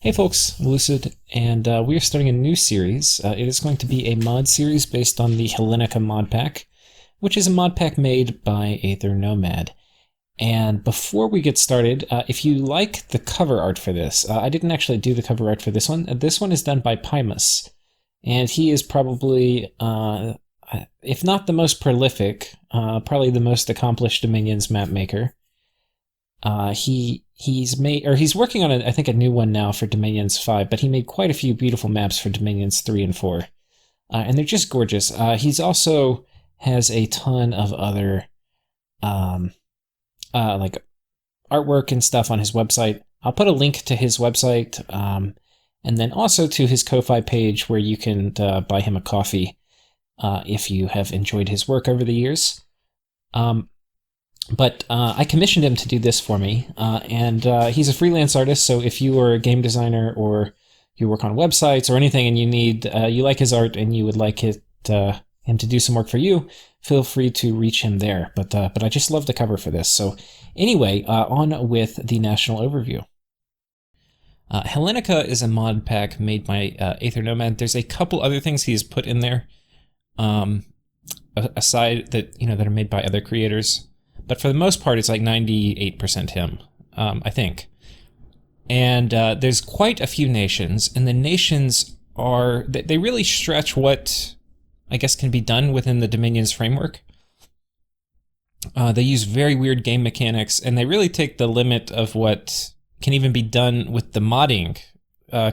Hey folks, Lucid, and we are starting a new series. It is going to be a mod series based on the Hellenika mod pack, which is a mod pack made by Aethernomad. And before we get started, if you like the cover art for this, I didn't actually do the cover art for this one. This one is done by Pymus, and he is probably, if not the most prolific, probably the most accomplished Dominions map maker. He's working on I think a new one now for Dominions 5, but he made quite a few beautiful maps for Dominions 3 and 4. And they're just gorgeous. He's also has a ton of other like artwork and stuff on his website. I'll put a link to his website and then also to his Ko-Fi page where you can buy him a coffee if you have enjoyed his work over the years. But I commissioned him to do this for me, and he's a freelance artist, so if you are a game designer or you work on websites or anything and you need, you like his art and you would like him to do some work for you, feel free to reach him there. But I just love the cover for this. So anyway, on with the national overview. Hellenika is a mod pack made by Aethernomad. There's a couple other things he's put in there, aside that that are made by other creators. But for the most part, it's like 98% him, I think. And there's quite a few nations, and the nations they really stretch what, I guess, can be done within the Dominions framework. They use very weird game mechanics, and they really take the limit of what can even be done with the modding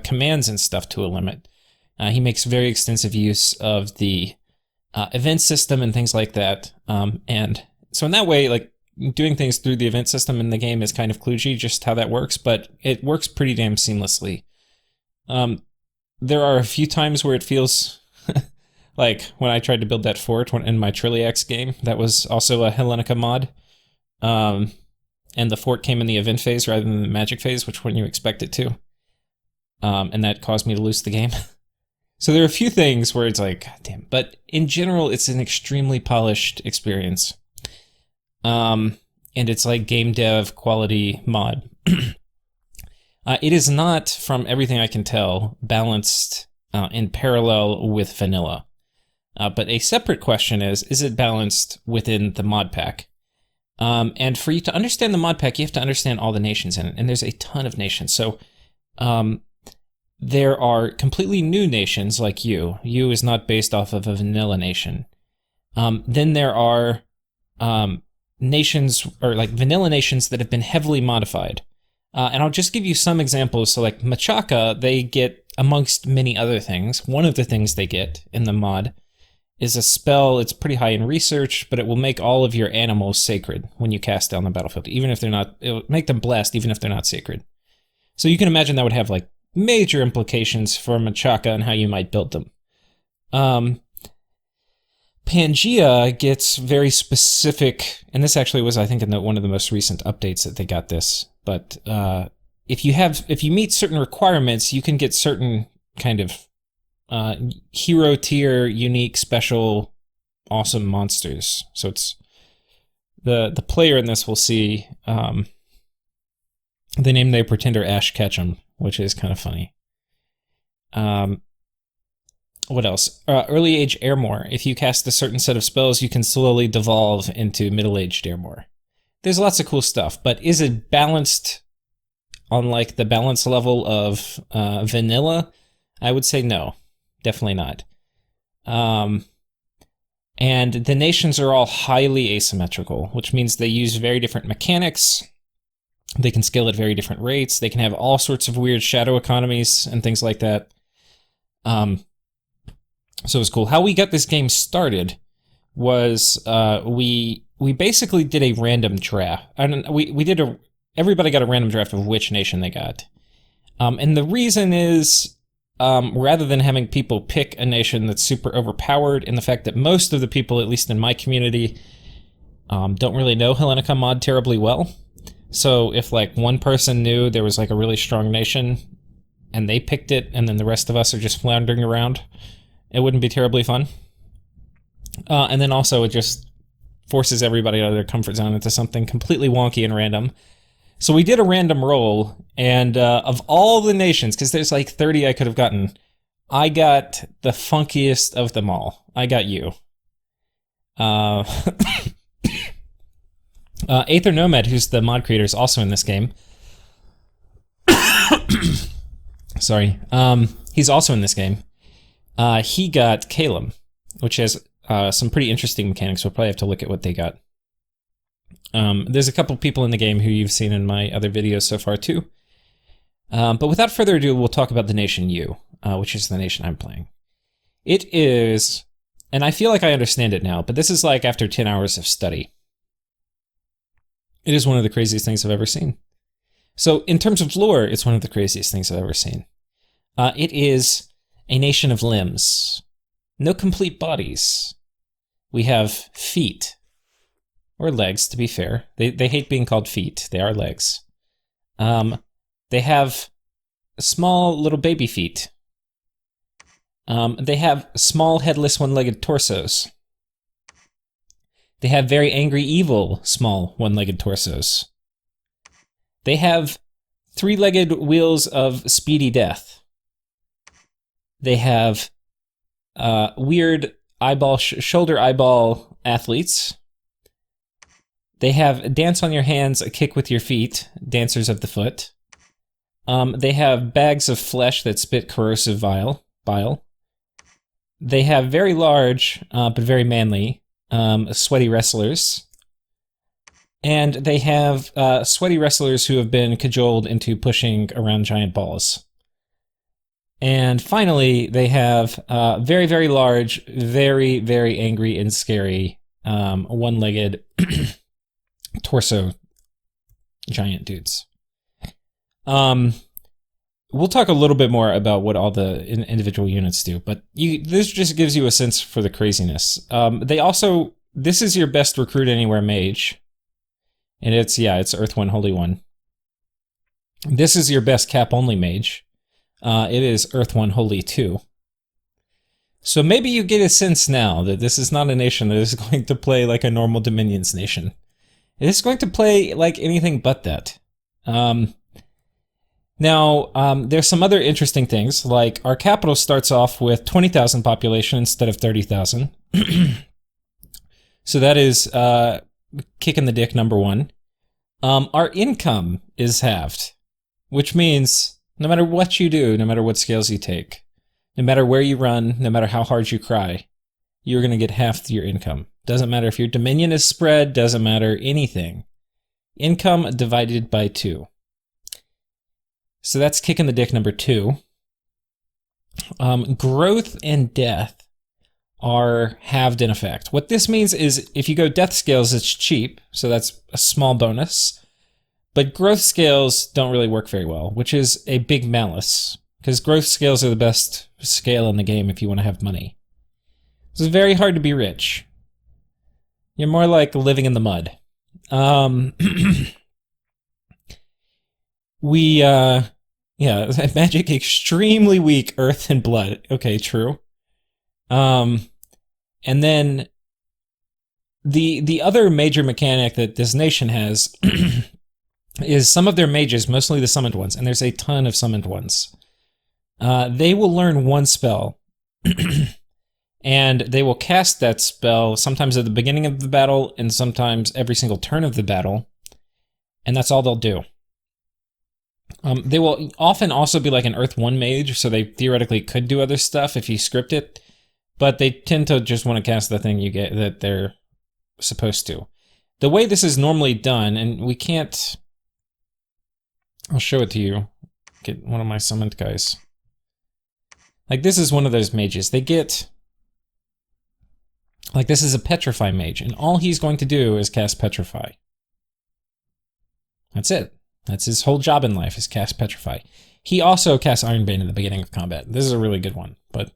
commands and stuff to a limit. He makes very extensive use of the event system and things like that, and so in that way, like, doing things through the event system in the game is kind of kludgy, just how that works, but it works pretty damn seamlessly. There are a few times where it feels like when I tried to build that fort in my Trilliax game, that was also a Hellenika mod, and the fort came in the event phase rather than the magic phase, which when you expect it to, and that caused me to lose the game. So there are a few things where it's like, God damn, but in general, it's an extremely polished experience. And it's like game dev quality mod. It is not, from everything I can tell, balanced in parallel with vanilla. But a separate question is it balanced within the mod pack? And for you to understand the mod pack, you have to understand all the nations in it. And there's a ton of nations. So there are completely new nations like U. U is not based off of a vanilla nation. Then there are nations, or like vanilla nations, that have been heavily modified. And I'll just give you some examples. So like Machaca, they get, amongst many other things, one of the things they get in the mod is a spell. It's pretty high in research, but it will make all of your animals sacred when you cast down the battlefield, even if they're not, it'll make them blessed even if they're not sacred. So you can imagine that would have like major implications for Machaca and how you might build them. Pangea gets very specific, and this actually was, I think, in one of the most recent updates that they got this. But if you meet certain requirements, you can get certain kind of hero tier, unique, special, awesome monsters. So it's the player in this will see they name their pretender Ash Ketchum, which is kind of funny. What else? Early Age Airmore. If you cast a certain set of spells, you can slowly devolve into middle-aged Airmore. There's lots of cool stuff, but is it balanced on like the balance level of vanilla? I would say no, definitely not. And the nations are all highly asymmetrical, which means they use very different mechanics. They can scale at very different rates. They can have all sorts of weird shadow economies and things like that. So it was cool. How we got this game started was we basically did a random draft. Everybody got a random draft of which nation they got. And the reason is, rather than having people pick a nation that's super overpowered, and the fact that most of the people, at least in my community, don't really know Hellenika mod terribly well. So if like one person knew there was like a really strong nation and they picked it, and then the rest of us are just floundering around, it wouldn't be terribly fun. And then also it just forces everybody out of their comfort zone into something completely wonky and random. So we did a random roll, and of all the nations, because there's like 30 I could have gotten, I got the funkiest of them all. I got you. Aethernomad, who's the mod creator, is also in this game. Sorry. He's also in this game. He got Calum, which has some pretty interesting mechanics. We'll probably have to look at what they got. There's a couple people in the game who you've seen in my other videos so far too. But without further ado, we'll talk about the nation U, which is the nation I'm playing. It is, and I feel like I understand it now, but this is like after 10 hours of study. It is one of the craziest things I've ever seen. So in terms of lore, it's one of the craziest things I've ever seen. It is a nation of limbs. No complete bodies. We have feet. Or legs, to be fair. They hate being called feet. They are legs. They have small little baby feet. They have small headless one-legged torsos. They have very angry, evil, small one-legged torsos. They have three-legged wheels of speedy death. They have weird eyeball, shoulder eyeball athletes. They have dance on your hands, a kick with your feet, dancers of the foot. They have bags of flesh that spit corrosive bile. They have very large, but very manly, sweaty wrestlers. And they have sweaty wrestlers who have been cajoled into pushing around giant balls. And finally, they have very, very large, very, very angry and scary one-legged torso giant dudes. We'll talk a little bit more about what all the individual units do, but this just gives you a sense for the craziness. This is your best recruit anywhere mage, and it's Earth One Holy One. This is your best cap only mage. It is Earth One Holy 2. So maybe you get a sense now that this is not a nation that is going to play like a normal Dominions nation. It is going to play like anything but that. Now, there's some other interesting things, like our capital starts off with 20,000 population instead of 30,000. So that is kick in the dick number one. Our income is halved, which means no matter what you do, no matter what scales you take, no matter where you run, no matter how hard you cry, you're going to get half your income. Doesn't matter if your dominion is spread, doesn't matter anything. Income divided by 2. So that's kick in the dick number 2. Growth and death are halved in effect. What this means is if you go death scales, it's cheap, so that's a small bonus. But growth scales don't really work very well, which is a big malice, because growth scales are the best scale in the game if you want to have money. It's very hard to be rich. You're more like living in the mud. Magic extremely weak, earth and blood. Okay, true. And then the other major mechanic that this nation has is some of their mages, mostly the summoned ones, and there's a ton of summoned ones. They will learn one spell, and they will cast that spell sometimes at the beginning of the battle and sometimes every single turn of the battle, and that's all they'll do. They will often also be like an Earth 1 mage, so they theoretically could do other stuff if you script it, but they tend to just want to cast the thing you get that they're supposed to. The way this is normally done, and we can't... I'll show it to you. Get one of my summoned guys. Like, this is one of those mages. They get... Like, this is a Petrify mage, and all he's going to do is cast Petrify. That's it. That's his whole job in life, is cast Petrify. He also casts Ironbane in the beginning of combat. This is a really good one, but...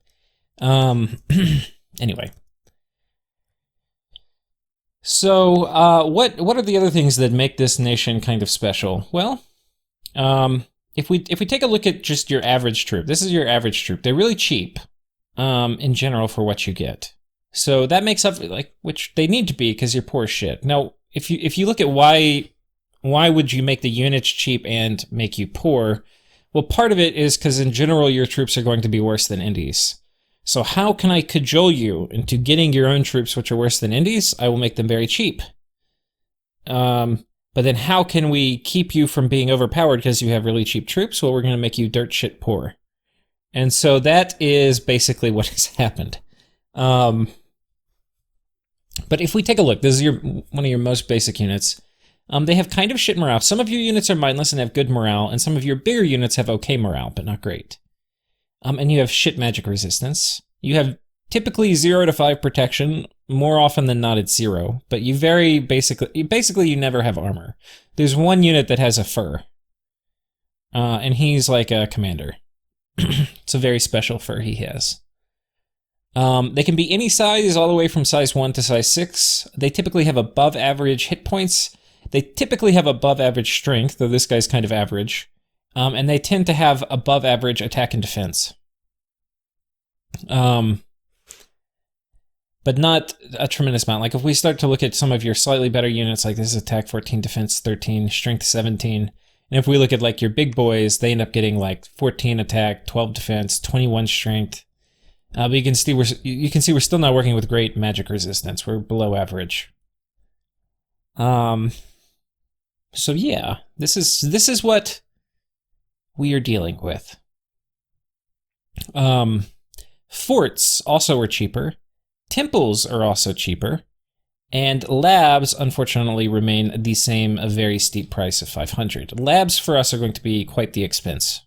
anyway. So, what are the other things that make this nation kind of special? Well, if we take a look at just your average troop, this is your average troop. They're really cheap, in general, for what you get. So that makes up, like, which they need to be because you're poor as shit. Now, if you look at why why would you make the units cheap and make you poor? Well, part of it is because in general, your troops are going to be worse than Indies. So how can I cajole you into getting your own troops which are worse than Indies? I will make them very cheap. But then how can we keep you from being overpowered because you have really cheap troops? Well, we're going to make you dirt shit poor. And so that is basically what has happened. But if we take a look, this is one of your most basic units. They have kind of shit morale. Some of your units are mindless and have good morale, and some of your bigger units have okay morale, but not great. And you have shit magic resistance. You have typically 0 to 5 protection. More often than not, it's 0. But you basically you never have armor. There's one unit that has a fur. And he's like a commander. It's a very special fur he has. They can be any size, all the way from size 1 to size 6. They typically have above average hit points. They typically have above average strength, though this guy's kind of average. And they tend to have above average attack and defense. But not a tremendous amount. Like if we start to look at some of your slightly better units, like this is attack 14, defense 13, strength 17. And if we look at like your big boys, they end up getting like 14 attack, 12 defense, 21 strength. But you can see we're still not working with great magic resistance. We're below average. So yeah, this is what we are dealing with. Forts also are cheaper. Temples are also cheaper. And labs, unfortunately, remain the same, a very steep price of 500. Labs for us are going to be quite the expense.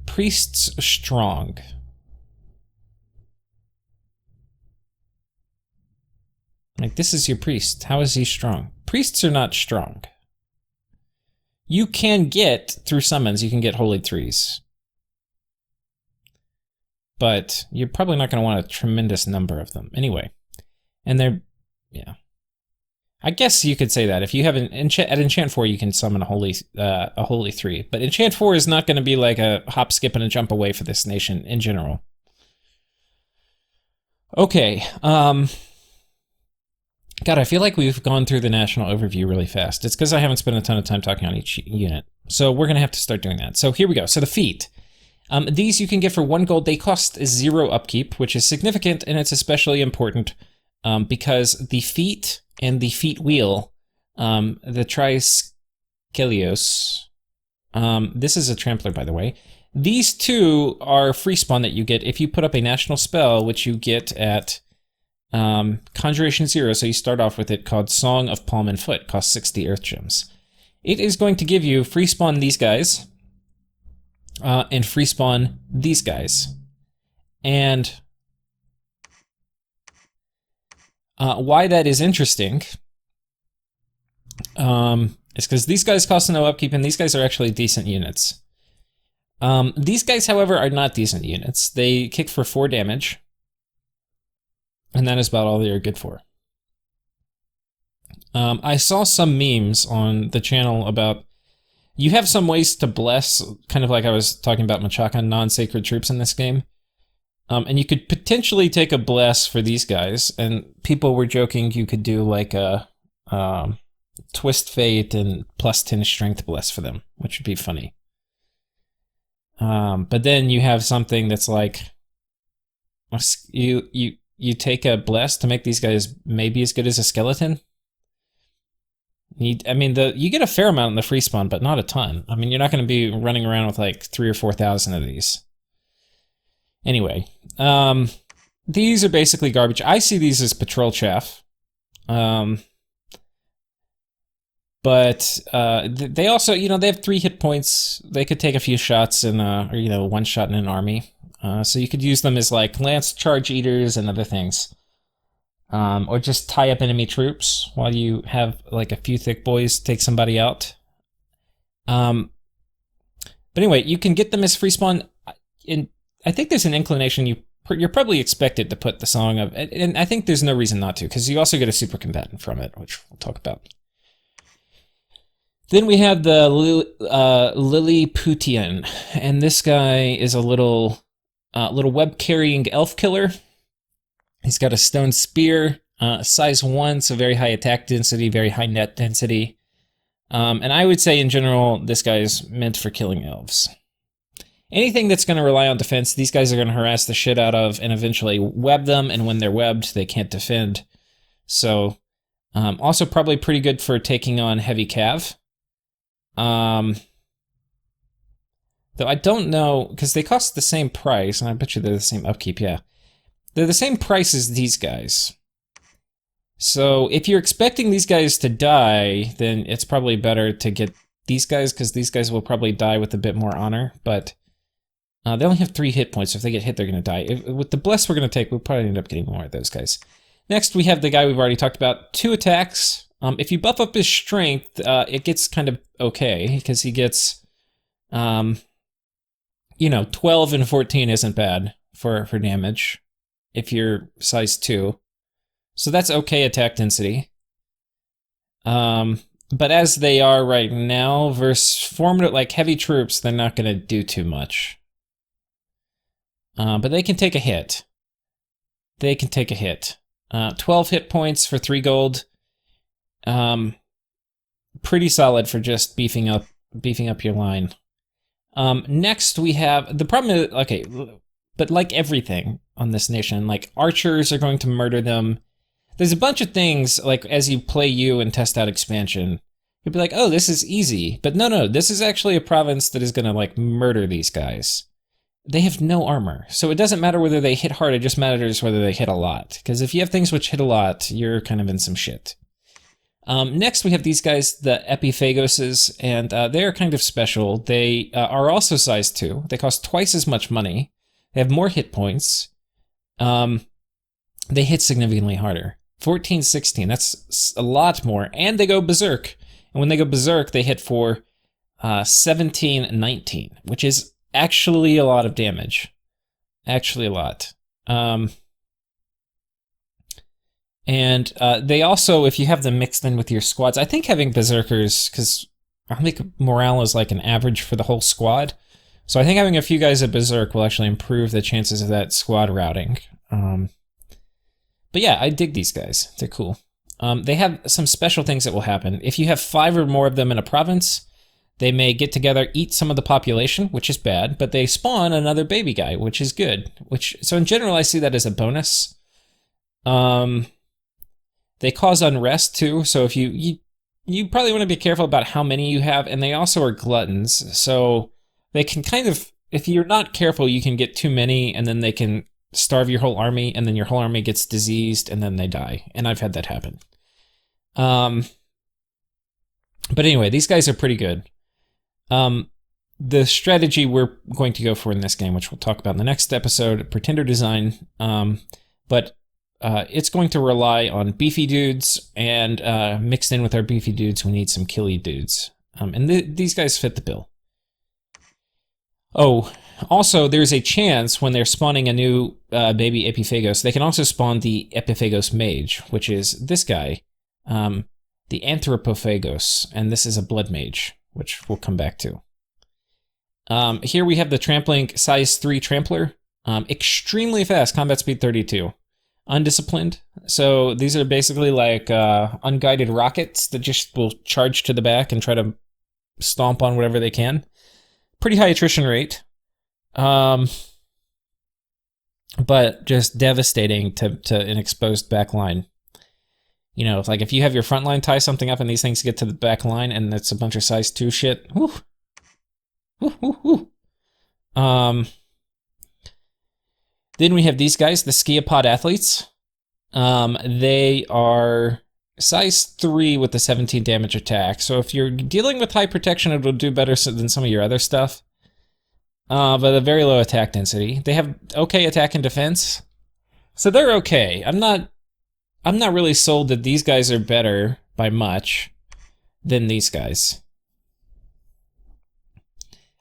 Priests strong. Like, this is your priest. How is he strong? Priests are not strong. You can get, through summons, you can get Holy Threes. But you're probably not going to want a tremendous number of them. Anyway. And they're, yeah. I guess you could say that. If you have at Enchant 4, you can summon a Holy 3. But Enchant 4 is not going to be like a hop, skip, and a jump away for this nation in general. Okay. God, I feel like we've gone through the national overview really fast. It's because I haven't spent a ton of time talking on each unit. So we're going to have to start doing that. So here we go. So the feat. These you can get for 1 gold. They cost 0 upkeep, which is significant, and it's especially important because the feat and the feat wheel, the Triskelios, this is a trampler, by the way. These two are free spawn that you get if you put up a national spell, which you get at Conjuration 0, so you start off with it, called Song of Palm and Foot, costs 60 Earth Gems. It is going to give you free spawn these guys, and free spawn these guys. And why that is interesting is because these guys cost no upkeep, and these guys are actually decent units. These guys, however, are not decent units. They kick for 4 damage. And that is about all they are good for. I saw some memes on the channel about, you have some ways to bless, kind of like I was talking about Machaca, non-sacred troops in this game. And you could potentially take a bless for these guys, and people were joking you could do like a Twist Fate and plus 10 strength bless for them, which would be funny. But then you have something that's like, you take a bless to make these guys maybe as good as a skeleton. You get a fair amount in the free spawn, but not a ton. I mean, you're not going to be running around with like 3,000 or 4,000 of these. Anyway, these are basically garbage. I see these as patrol chaff. But they also, they have 3 hit points. They could take a few shots in, or 1 shot in an army. So you could use them as like lance charge eaters and other things. Or just tie up enemy troops while you have like a few thick boys take somebody out. But anyway, you can get them as free spawn. I think there's an inclination you're probably expected to put the Song of, and I think there's no reason not to, because you also get a super combatant from it, which we'll talk about. Then we have the Lilliputian, and this guy is a little web-carrying elf killer. He's got a stone spear. Size 1, so very high attack density, very high net density. And I would say in general, this guy is meant for killing elves. Anything that's going to rely on defense, these guys are going to harass the shit out of and eventually web them, and when they're webbed, they can't defend. So, also probably pretty good for taking on heavy cav. Though I don't know, because they cost the same price, and I bet you they're the same upkeep, yeah. They're the same price as these guys. So if you're expecting these guys to die, then it's probably better to get these guys, because these guys will probably die with a bit more honor, but they only have 3 hit points. So if they get hit, they're going to die. With the Bless we're going to take, we'll probably end up getting more of those guys. Next, we have the guy we've already talked about. 2 attacks. If you buff up his strength, it gets kind of okay, because he gets, 12 and 14 isn't bad for damage if you're size 2. So that's okay attack density. But as they are right now, versus formed like heavy troops, they're not going to do too much. But they can take a hit. 12 hit points for 3 gold. Pretty solid for just beefing up your line. Next we have, the problem is, okay, but like everything on this nation, like archers are going to murder them. There's a bunch of things, like as you play you and test out expansion, you'll be like, oh, this is easy. But no, this is actually a province that is gonna like murder these guys. They have no armor, so it doesn't matter whether they hit hard, it just matters whether they hit a lot. Because if you have things which hit a lot, you're kind of in some shit. Next we have these guys, the Epiphagoses, and they're kind of special. They are also size 2. They cost twice as much money. They have more hit points. They hit significantly harder. 14, 16, that's a lot more. And they go berserk. And when they go berserk, they hit for 17, 19, which is actually a lot of damage. Actually a lot. And they also, if you have them mixed in with your squads, I think having berserkers, because I think morale is like an average for the whole squad. So I think having a few guys at berserk will actually improve the chances of that squad routing. But yeah, I dig these guys. They're cool. They have some special things that will happen. If you have 5 or more of them in a province, they may get together, eat some of the population, which is bad, but they spawn another baby guy, which is good. So in general, I see that as a bonus. They cause unrest too, so if you probably want to be careful about how many you have, and they also are gluttons, so they can kind of, if you're not careful, you can get too many, and then they can starve your whole army, and then your whole army gets diseased, and then they die. And I've had that happen. But anyway, these guys are pretty good. The strategy we're going to go for in this game, which we'll talk about in the next episode, Pretender design, but it's going to rely on beefy dudes, and mixed in with our beefy dudes, we need some killy dudes. And these guys fit the bill. Oh, also, there's a chance when they're spawning a new baby Epiphagos, they can also spawn the Epiphagos Mage, which is this guy, the Anthropophagos, and this is a Blood Mage, which we'll come back to. Here we have the Trampling size 3 Trampler, extremely fast, combat speed 32. Undisciplined, so these are basically like unguided rockets that just will charge to the back and try to stomp on whatever they can. Pretty high attrition rate, but just devastating to an exposed back line. You know, like if you have your front line tie something up and these things get to the back line and it's a bunch of size 2 shit. Whew. Whew, whew, whew. Then we have these guys, the Skia Pod Athletes. They are size 3 with the 17 damage attack. So if you're dealing with high protection, it'll do better than some of your other stuff. But a very low attack density. They have okay attack and defense. So they're okay. I'm not really sold that these guys are better by much than these guys.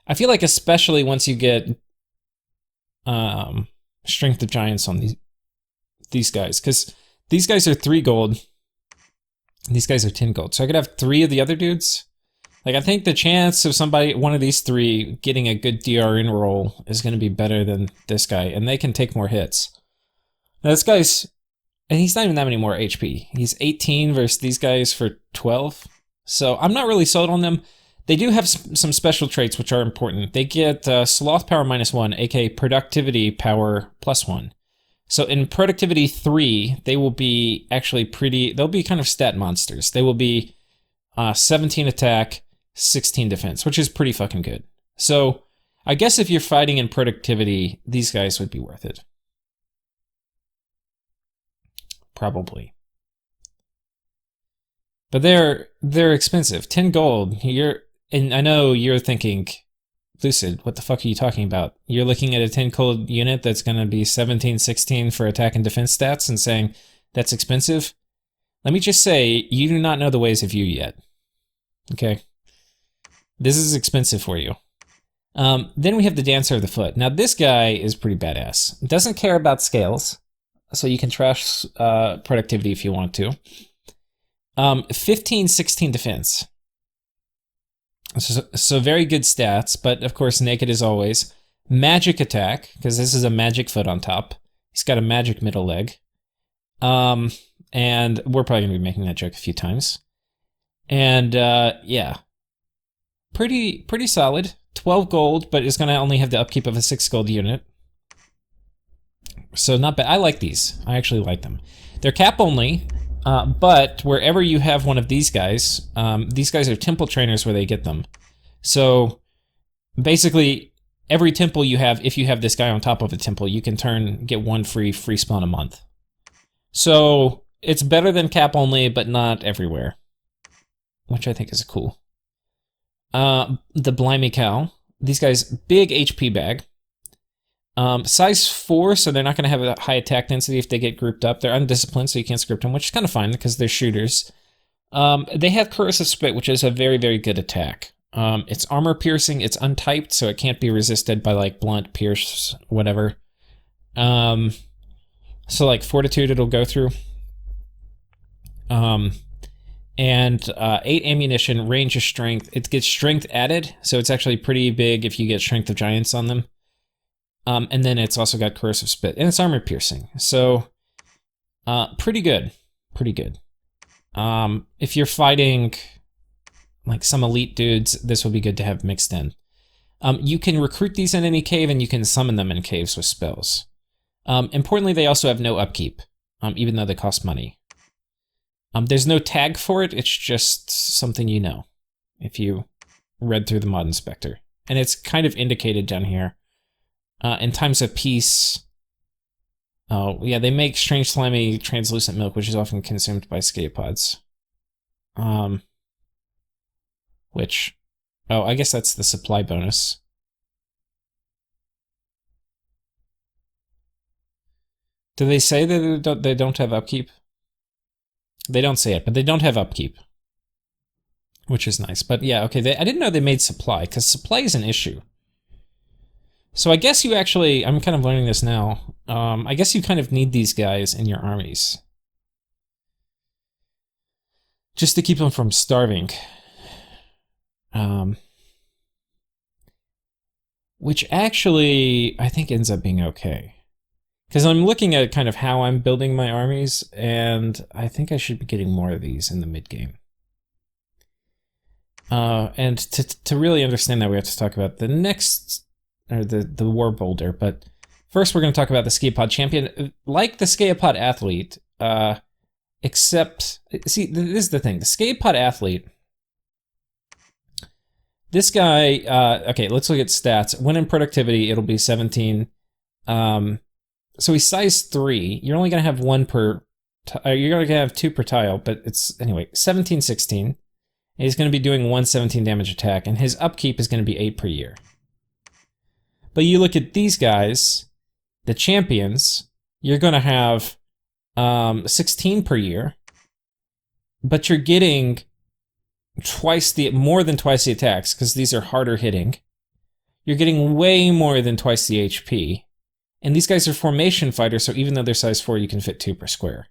I feel like especially once you get Strength of Giants on these guys, because these guys are 3 gold, and these guys are 10 gold. So I could have 3 of the other dudes. Like, I think the chance of one of these 3 getting a good DRN roll is going to be better than this guy, and they can take more hits. Now, this guy's And he's not even that many more HP. He's 18 versus these guys for 12. So I'm not really sold on them. They do have some special traits which are important. They get Sloth Power -1, aka Productivity Power +1. So in Productivity 3, they will be actually they'll be kind of stat monsters. They will be 17 attack, 16 defense, which is pretty fucking good. So I guess if you're fighting in Productivity, these guys would be worth it. Probably. But they're expensive. 10 gold. And I know you're thinking, Lucid, what the fuck are you talking about? You're looking at a 10 gold unit that's going to be 17, 16 for attack and defense stats and saying that's expensive? Let me just say, you do not know the ways of you yet. Okay? This is expensive for you. Then we have the Dancer of the Foot. Now this guy is pretty badass. Doesn't care about scales, so you can trash productivity if you want to. 15, 16 defense. So very good stats, but of course naked as always. Magic attack, because this is a magic foot on top. He's got a magic middle leg. And we're probably going to be making that joke a few times. And yeah. Pretty solid. 12 gold, but it's going to only have the upkeep of a 6 gold unit. So not bad. I like these. I actually like them. They're cap only, but wherever you have one of these guys are temple trainers where they get them. So basically, every temple you have, if you have this guy on top of a temple, you can get one free spawn a month. So it's better than cap only, but not everywhere, which I think is cool. The Blimeycow. These guys, big HP bag. Size 4, so they're not going to have a high attack density if they get grouped up. They're undisciplined, so you can't script them, which is kind of fine because they're shooters. They have Corrosive Spit, which is a very, very good attack. It's armor piercing, it's untyped, so it can't be resisted by like blunt, pierce, whatever. So like fortitude it'll go through. And 8 ammunition, range of strength. It gets strength added, so it's actually pretty big if you get strength of giants on them. And then it's also got corrosive spit, and it's armor piercing. So pretty good, pretty good. If you're fighting like some elite dudes, this will be good to have mixed in. You can recruit these in any cave, and you can summon them in caves with spells. Importantly, they also have no upkeep, even though they cost money. There's no tag for it, it's just something you know, if you read through the mod inspector. And it's kind of indicated down here. In times of peace, oh yeah, they make strange slimy translucent milk, which is often consumed by Skia pods. Which, oh, I guess that's the supply bonus. Do they say that they don't have upkeep? They don't say it, but they don't have upkeep, which is nice. But yeah, okay, I didn't know they made supply, because supply is an issue. So I guess you actually, I'm kind of learning this now, I guess you kind of need these guys in your armies. Just to keep them from starving. Which actually, I think ends up being okay. Because I'm looking at kind of how I'm building my armies, and I think I should be getting more of these in the mid-game. And to really understand that, we have to talk about the next, or the War Boulder. But first we're going to talk about the Skia Pod Champion. Like the Skia Pod Athlete, except, see, this is the thing. The Skia Pod Athlete, this guy, okay, let's look at stats. When in productivity, it'll be 17. So he's size 3. You're only going to have one per, you're going to have 2 per tile, but it's, anyway, 17, 16. And he's going to be doing 117 damage attack, and his upkeep is going to be 8 per year. But you look at these guys, the champions, you're going to have 16 per year, but you're getting more than twice the attacks, because these are harder hitting. You're getting way more than twice the HP. And these guys are formation fighters, so even though they're size 4, you can fit 2 per square.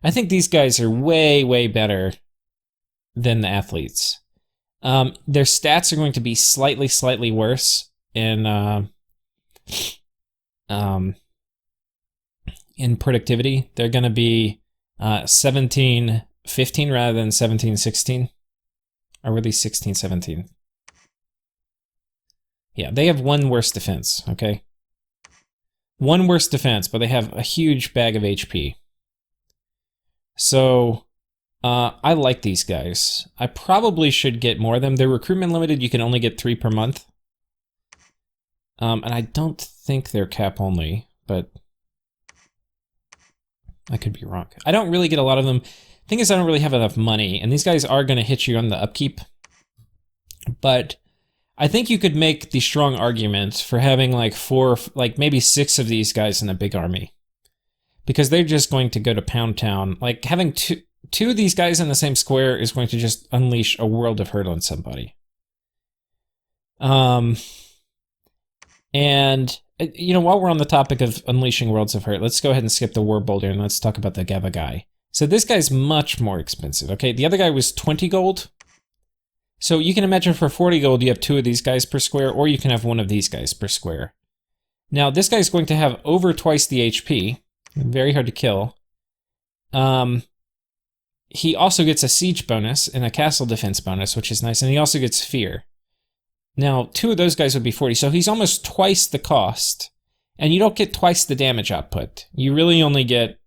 I think these guys are way, way better than the athletes. Their stats are going to be slightly in productivity. They're going to be 17-15 rather than 17-16. Or were they 16-17? Yeah, they have one worse defense, okay? One worse defense, but they have a huge bag of HP. So, I like these guys. I probably should get more of them. They're recruitment limited. You can only get 3 per month. And I don't think they're cap only, but I could be wrong. I don't really get a lot of them. Thing is, I don't really have enough money, and these guys are going to hit you on the upkeep. But I think you could make the strong argument for having like 4, like maybe 6 of these guys in a big army. Because they're just going to go to Pound Town. Like, having two of these guys in the same square is going to just unleash a world of hurt on somebody. And, you know, while we're on the topic of unleashing worlds of hurt, let's go ahead and skip the War Boulder and let's talk about the Gavagai. So this guy's much more expensive, okay? The other guy was 20 gold. So you can imagine for 40 gold, you have 2 of these guys per square, or you can have 1 of these guys per square. Now, this guy's going to have over twice the HP. Very hard to kill. He also gets a siege bonus and a castle defense bonus, which is nice, and he also gets fear. Now, 2 of those guys would be 40, so he's almost twice the cost, and you don't get twice the damage output. You really only get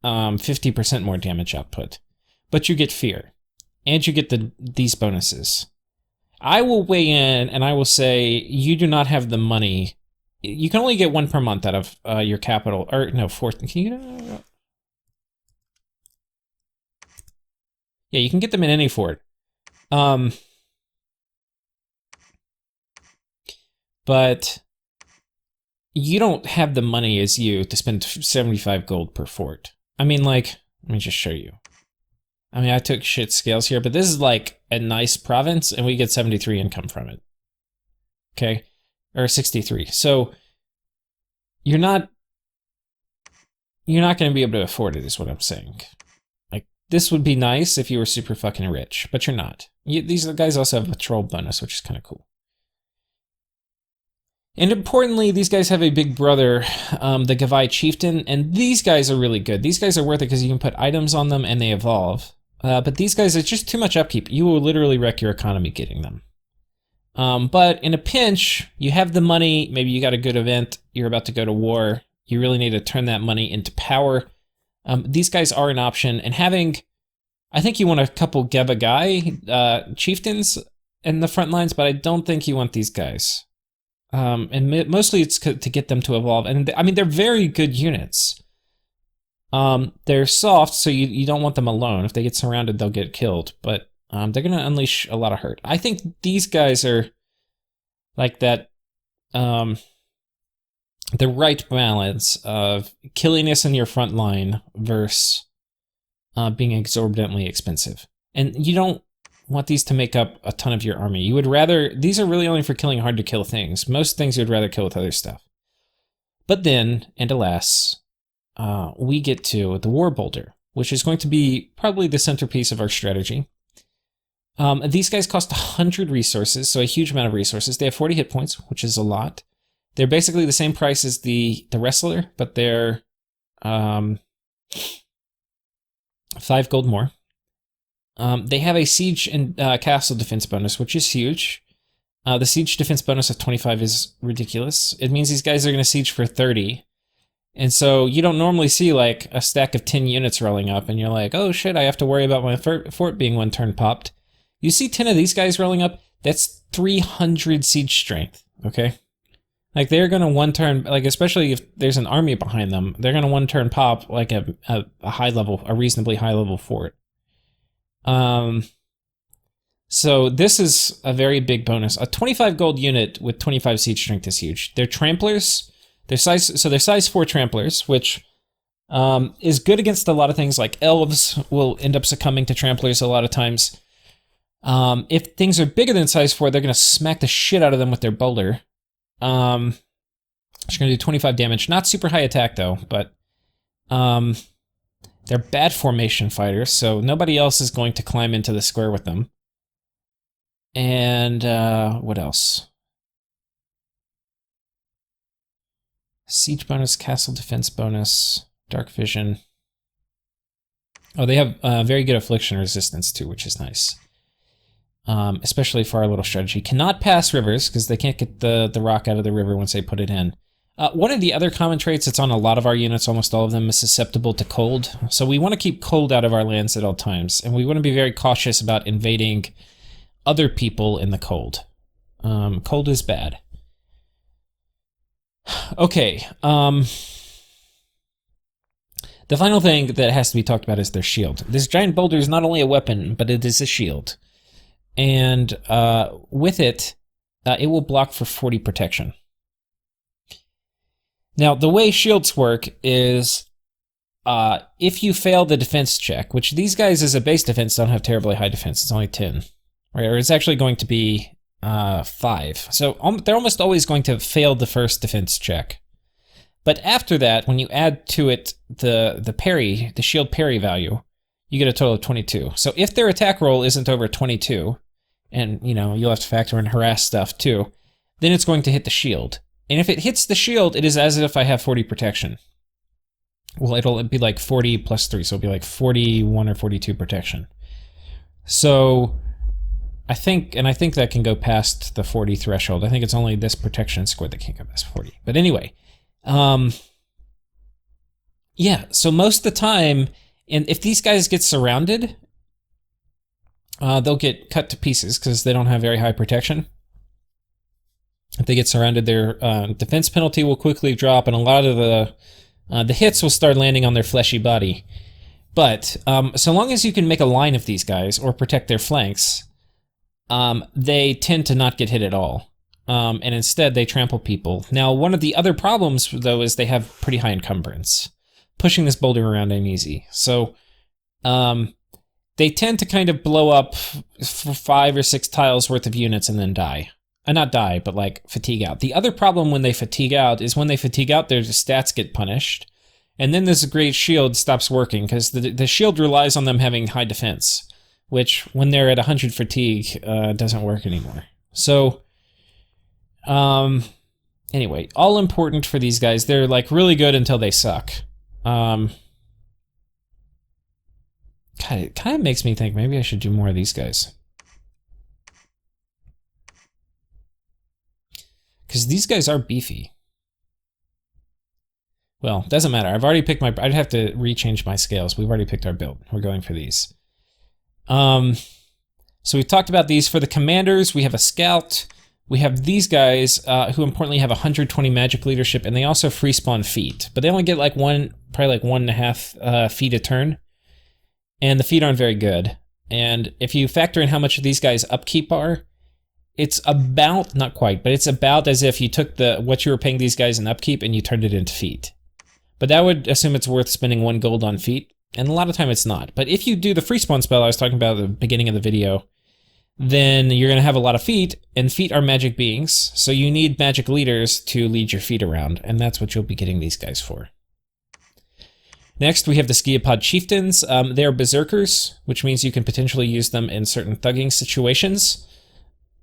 50% more damage output, but you get fear, and you get these bonuses. I will weigh in, and I will say you do not have the money. You can only get 1 per month out of your capital, or no, 4. Can you? Yeah, you can get them in any fort. But you don't have the money as you to spend 75 gold per fort. I mean, like, let me just show you. I mean, I took shit scales here, but this is like a nice province, and we get 73 income from it. Okay? Or 63. So you're not going to be able to afford it, is what I'm saying. Like, this would be nice if you were super fucking rich, but you're not. These guys also have a troll bonus, which is kind of cool. And importantly, these guys have a big brother, the Gavagai Chieftain, and these guys are really good. These guys are worth it because you can put items on them and they evolve. But these guys, it's just too much upkeep. You will literally wreck your economy getting them. But in a pinch, you have the money, maybe you got a good event, you're about to go to war, you really need to turn that money into power. These guys are an option, and having, I think you want a couple Gavagai Chieftains in the front lines, but I don't think you want these guys. And mostly it's to get them to evolve. And I mean, they're very good units. They're soft, so you don't want them alone. If they get surrounded, they'll get killed. But they're going to unleash a lot of hurt. I think these guys are like that, the right balance of killiness in your front line versus being exorbitantly expensive. And you don't want these to make up a ton of your army. You would rather, these are really only for killing hard to kill things. Most things you'd rather kill with other stuff. But then, and alas, we get to the War Boulder, which is going to be probably the centerpiece of our strategy. These guys cost 100 resources, so a huge amount of resources. They have 40 hit points, which is a lot. They're basically the same price as the Wrestler, but they're 5 gold more. They have a siege and castle defense bonus, which is huge. The siege defense bonus of 25 is ridiculous. It means these guys are going to siege for 30. And so you don't normally see like a stack of 10 units rolling up and you're like, oh shit, I have to worry about my fort being 1 turn popped. You see 10 of these guys rolling up, that's 300 siege strength, okay? Like they're going to 1 turn, like especially if there's an army behind them, they're going to 1 turn pop like a high level, a reasonably high level fort. So this is a very big bonus. A 25 gold unit with 25 siege strength is huge. They're tramplers. They're size 4 tramplers, which is good against a lot of things. Like elves will end up succumbing to tramplers a lot of times. If things are bigger than size 4, they're going to smack the shit out of them with their boulder. It's going to do 25 damage. Not super high attack though, but they're bad formation fighters, so nobody else is going to climb into the square with them. And what else? Siege bonus, castle defense bonus. Dark Vision. Oh, they have very good Affliction resistance too, which is nice. Especially for our little strategy. Cannot pass rivers, because they can't get the rock out of the river once they put it in. One of the other common traits that's on a lot of our units, almost all of them, is susceptible to cold. So we want to keep cold out of our lands at all times, and we want to be very cautious about invading other people in the cold. Cold is bad. Okay, the final thing that has to be talked about is their shield. This giant boulder is not only a weapon, but it is a shield. And with it, it will block for 40 protection. Now, the way shields work is if you fail the defense check, which these guys as a base defense don't have terribly high defense, it's only 10. Right? Or it's actually going to be 5. So they're almost always going to fail the first defense check. But after that, when you add to it the parry, the shield parry value, you get a total of 22. So if their attack roll isn't over 22, and you'll have to factor in harass stuff too, then it's going to hit the shield. And if it hits the shield, it is as if I have 40 protection. Well, it'll be like 40 plus 3, so it'll be like 41 or 42 protection. So I think that can go past the 40 threshold. I think it's only this protection score that can't go past 40. But anyway, yeah, so most of the time, and if these guys get surrounded, they'll get cut to pieces because they don't have very high protection. If they get surrounded, their defense penalty will quickly drop, and a lot of the hits will start landing on their fleshy body. But so long as you can make a line of these guys or protect their flanks, they tend to not get hit at all. And instead, they trample people. Now, one of the other problems, though, is they have pretty high encumbrance. Pushing this boulder around ain't easy. So they tend to kind of blow up 5 or 6 tiles worth of units and then die. Not die, but like fatigue out. The other problem when they fatigue out is when they fatigue out, their stats get punished. And then this great shield stops working because the shield relies on them having high defense, which when they're at 100 fatigue doesn't work anymore. So anyway, all important for these guys. They're like really good until they suck. God, it kind of makes me think maybe I should do more of these guys. Because these guys are beefy. Well, doesn't matter. I've already picked I'd have to rechange my scales. We've already picked our build. We're going for these. So we've talked about these. For the commanders, we have a scout. We have these guys who importantly have 120 magic leadership, and they also free spawn feet. But they only get like probably like 1.5 feet a turn. And the feet aren't very good. And if you factor in how much these guys' upkeep are, it's about, not quite, but it's about as if you took what you were paying these guys in upkeep and you turned it into feet. But that would assume it's worth spending 1 gold on feet, and a lot of time it's not. But if you do the free spawn spell I was talking about at the beginning of the video, then you're going to have a lot of feet, and feet are magic beings, so you need magic leaders to lead your feet around, and that's what you'll be getting these guys for. Next, we have the Skia Pod Chieftains. They are berserkers, which means you can potentially use them in certain thugging situations.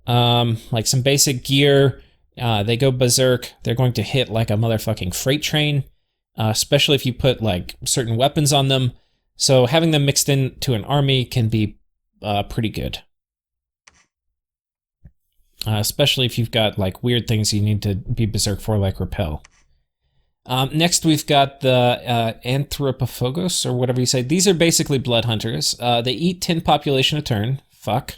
Like some basic gear, they go berserk. They're going to hit like a motherfucking freight train, especially if you put like certain weapons on them. So having them mixed into an army can be pretty good. Especially if you've got like weird things you need to be berserk for, like repel. Next, we've got the Anthropophaga, or whatever you say. These are basically blood hunters. They eat 10 population a turn. Fuck.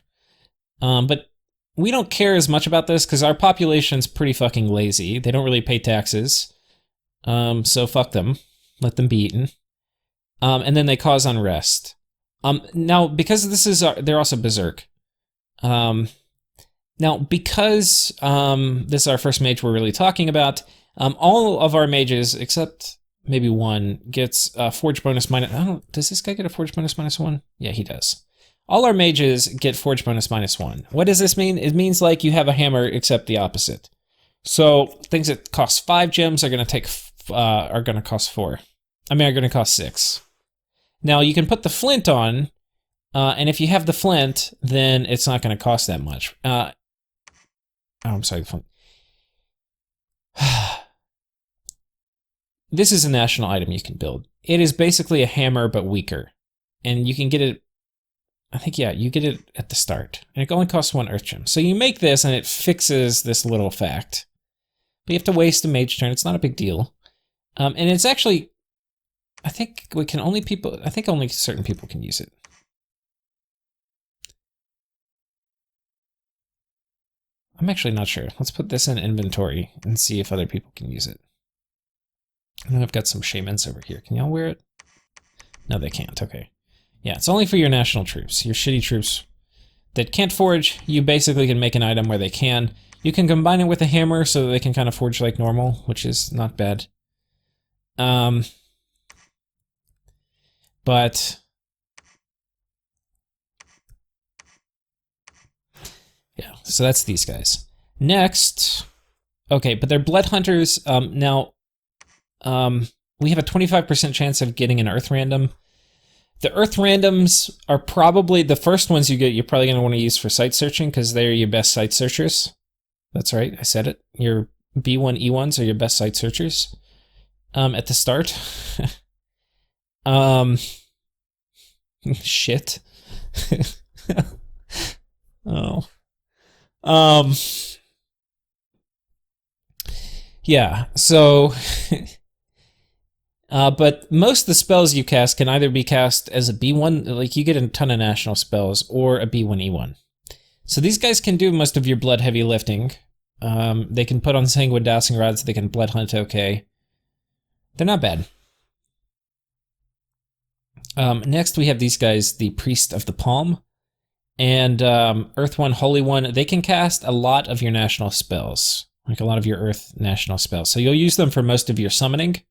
But we don't care as much about this because our population's pretty fucking lazy. They don't really pay taxes. So fuck them. Let them be eaten. And then they cause unrest. Now, because they're also berserk. Now, because this is our first mage we're really talking about, all of our mages, except maybe one, gets forge bonus minus... does this guy get a forge bonus -1? Yeah, he does. All our mages get forge bonus -1. What does this mean? It means like you have a hammer, except the opposite. So things that cost 5 gems are going to cost 4. Are going to cost 6. Now you can put the flint on, and if you have the flint, then it's not going to cost that much. I'm sorry, the flint. this is a national item you can build. It is basically a hammer, but weaker. And you can get it, I think, yeah, you get it at the start. And it only costs 1 earth gem. So you make this, and it fixes this little fact. But you have to waste a mage turn. It's not a big deal. And it's actually, I think only certain people can use it. I'm actually not sure. Let's put this in inventory and see if other people can use it. And then I've got some shamans over here. Can y'all wear it? No, they can't. Okay. Yeah, it's only for your national troops. Your shitty troops that can't forge, you basically can make an item where they can. You can combine it with a hammer so that they can kind of forge like normal, which is not bad. But yeah, so that's these guys. Next, okay, but they're blood hunters. Now, we have a 25% chance of getting an earth random. The earth randoms are probably the first ones you get. You're probably going to want to use for site searching because they're your best site searchers. That's right, I said it. Your B1 E1s are your best site searchers. At the start. Shit. Oh. Yeah, so but most of the spells you cast can either be cast as a B1, like you get a ton of national spells, or a B1 E1. So these guys can do most of your blood heavy lifting. They can put on sanguine dowsing rods, they can blood hunt okay. They're not bad. Next we have these guys, the Priest of the Palm. And Earth One, Holy One, they can cast a lot of your national spells. Like a lot of your Earth national spells. So you'll use them for most of your summoning.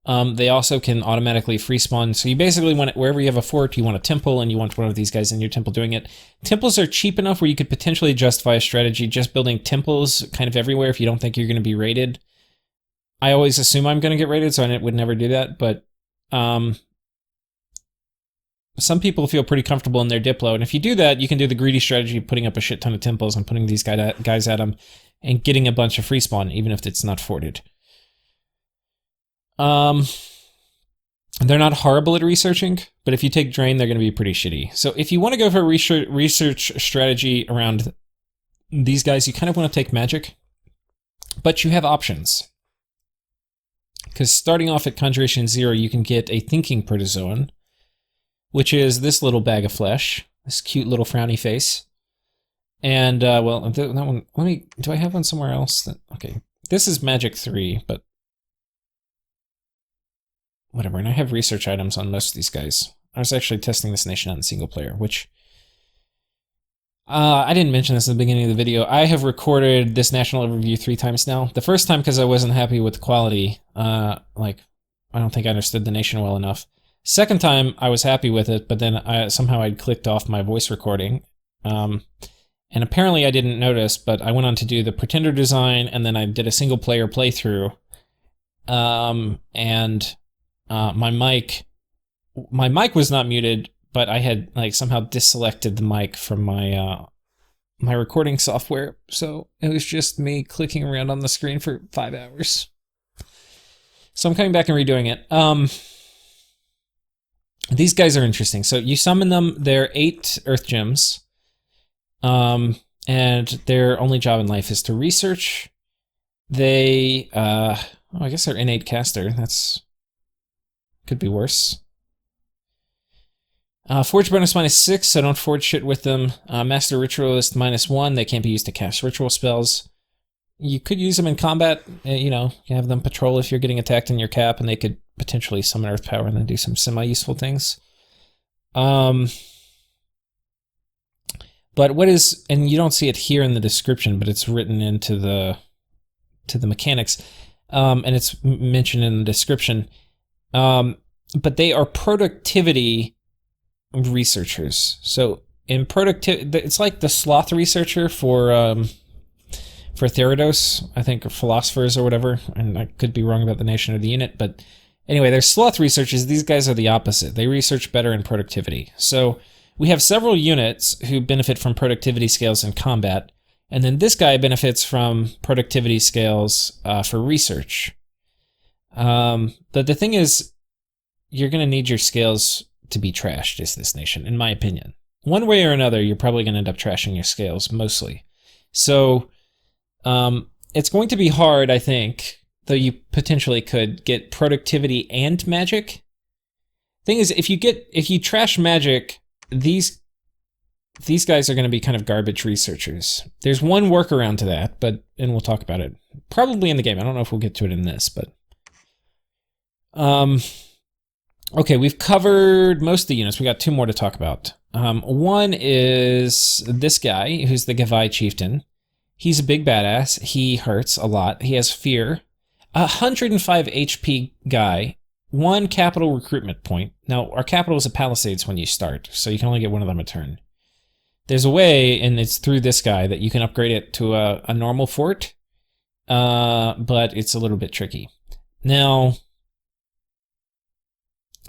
They also can automatically free spawn. So you basically want it, wherever you have a fort, you want a temple, and you want one of these guys in your temple doing it. Temples are cheap enough where you could potentially justify a strategy just building temples kind of everywhere if you don't think you're going to be raided. I always assume I'm going to get raided, so I would never do that, but some people feel pretty comfortable in their Diplo, and if you do that, you can do the greedy strategy of putting up a shit ton of temples and putting these guys at them and getting a bunch of free spawn, even if it's not forted. They're not horrible at researching, but if you take Drain, they're going to be pretty shitty. So if you want to go for a research strategy around these guys, you kind of want to take magic, but you have options. Because starting off at Conjuration 0, you can get a Thinking Protozoan, which is this little bag of flesh, this cute little frowny face. And, well, that one, do I have one somewhere else? Okay, this is Magic 3, but whatever, and I have research items on most of these guys. I was actually testing this nation out in single player, which I didn't mention this at the beginning of the video. I have recorded this national overview 3 times now. The first time because I wasn't happy with the quality. Like, I don't think I understood the nation well enough. Second time, I was happy with it, but then somehow I'd clicked off my voice recording. And apparently I didn't notice, but I went on to do the Pretender design, and then I did a single player playthrough. And my mic was not muted, but I had like somehow disselected the mic from my my recording software, so it was just me clicking around on the screen for 5 hours. So I'm coming back and redoing it. These guys are interesting. So you summon them, they're 8 earth gems, and their only job in life is to research. They, I guess they're innate caster. That's could be worse. Forge bonus -6, so don't forge shit with them. Master Ritualist -1, they can't be used to cast ritual spells. You could use them in combat, you know, you have them patrol if you're getting attacked in your cap, and they could potentially summon Earth Power and then do some semi-useful things. But what is, and you don't see it here in the description, but it's written into the mechanics, and it's mentioned in the description. But they are productivity researchers. So in productivity, it's like the sloth researcher for Theridos, I think, or philosophers or whatever. And I could be wrong about the nation or the unit, but anyway, they're sloth researchers. These guys are the opposite. They research better in productivity. So we have several units who benefit from productivity scales in combat, and then this guy benefits from productivity scales for research. But the thing is, you're going to need your scales to be trashed, is this nation, in my opinion. One way or another, you're probably going to end up trashing your scales, mostly. So, it's going to be hard, I think, though you potentially could get productivity and magic. Thing is, if you trash magic, these guys are going to be kind of garbage researchers. There's one workaround to that, and we'll talk about it probably in the game. I don't know if we'll get to it in this, but okay, we've covered most of the units. We got 2 more to talk about. One is this guy, who's the Gavagai Chieftain. He's a big badass. He hurts a lot. He has fear. 105 HP guy. 1 capital recruitment point. Now, our capital is a palisades when you start, so you can only get 1 of them a turn. There's a way, and it's through this guy, that you can upgrade it to a normal fort, but it's a little bit tricky. Now,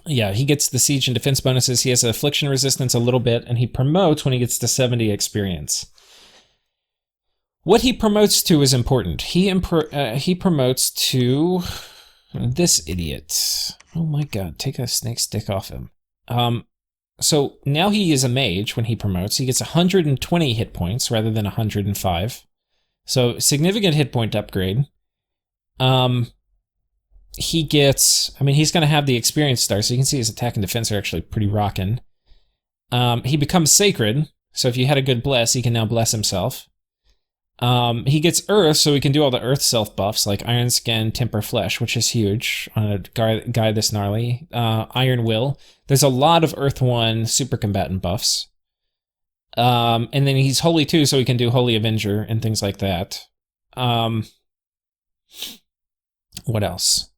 yeah, he gets the siege and defense bonuses. He has affliction resistance a little bit, and he promotes when he gets to 70 experience. What he promotes to is important. He promotes to this idiot. Oh my god, take a snake stick off him. So now he is a mage when he promotes. He gets 120 hit points rather than 105. So significant hit point upgrade. He gets, he's going to have the experience star, so you can see his attack and defense are actually pretty rockin'. He becomes sacred, so if you had a good bless, he can now bless himself. He gets earth, so he can do all the earth self buffs like Iron Skin, Temper Flesh, which is huge on a guy this gnarly. Iron Will. There's a lot of Earth 1 super combatant buffs. And then he's Holy 2, so he can do Holy Avenger and things like that. What else?